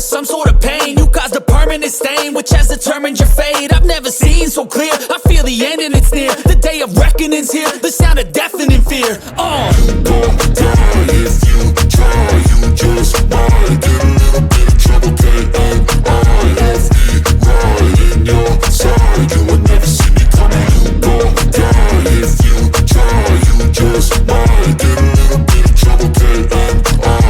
some sort of pain. You caused a permanent stain, which has determined your fate. I've never seen so clear, I feel the end and it's near. The day of reckoning's here, the sound of deafening fear. You won't die if you try, you just might get a little bit of trouble, K-N-I-F-E, right in your side, you will never see me coming. You won't die if you try, you just might get a little bit of trouble, K-N-I-F-E,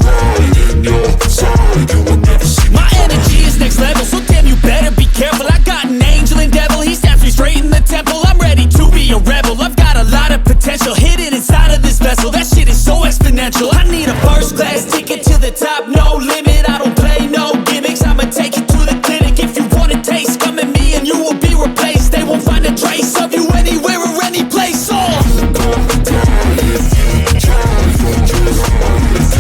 right in your side, you will never see me. My energy is next level, so damn you better be careful. I got an angel and devil, he snaps me straight in the temple. I'm ready to be a rebel, I've got a lot of potential hidden inside of this vessel. That shit is so exponential. I need a first class ticket to the top, no limit. I don't play no gimmicks, I'ma take you to the clinic. If you want a taste, come at me and you will be replaced. They won't find a trace of you anywhere or any place. You won't die if you try, you just might get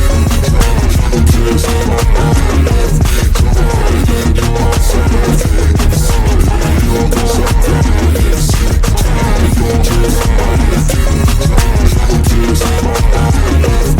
a little bit of trouble, K-N-I-F-E, right in your side, you will never see me coming. You won't die if you try, you just might get a little bit of trouble, K-N-I-F-E,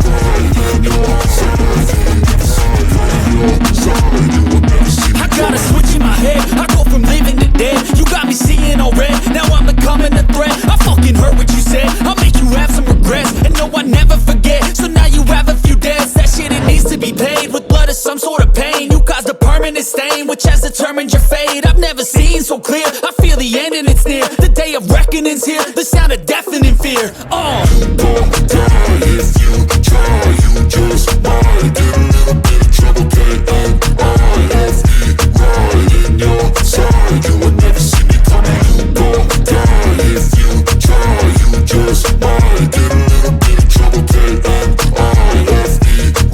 right in your side, you will never see me coming. Your side, you will never see me. I got a switch in my head, I go from living to dead. You got me seeing all red, now I'm becoming a threat. I fucking heard what you said, I'll make you have some regrets. And no, I never forget, so now you have a few debts. That shit, it needs to be paid with blood or some sort of pain. You caused a permanent stain, which has determined your fate. I've never seen so clear, I feel the end and it's near. The day of reckoning's here, the sound of deafening fear. You won't die if you try, you just might get a little bit of trouble, K-N-I-F-E, right in your side, you will never see me coming. You won't die if you try, you just might get a little bit of trouble, K-N-I-F-E,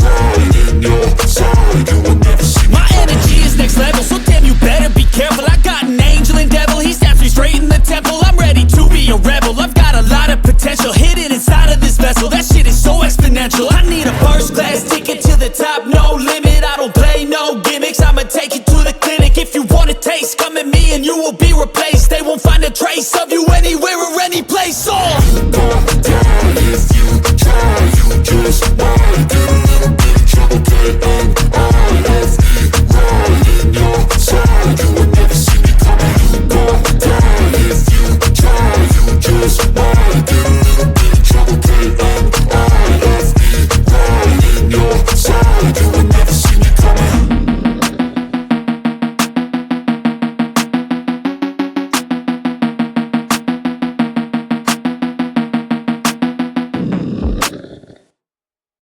right in your side, you will never see me. My energy is next level, so damn you better be careful. I got an angel and devil, he snaps me straight in the temple. I'm ready to be a rebel, I've got a lot of potential hidden inside of this vessel. That shit is so exponential. I need a first class ticket to the top, no limit. I don't play no gimmicks, I'ma take you to the clinic. If you want a taste, come at me and you will be replaced. They won't find a trace of you anywhere or any place.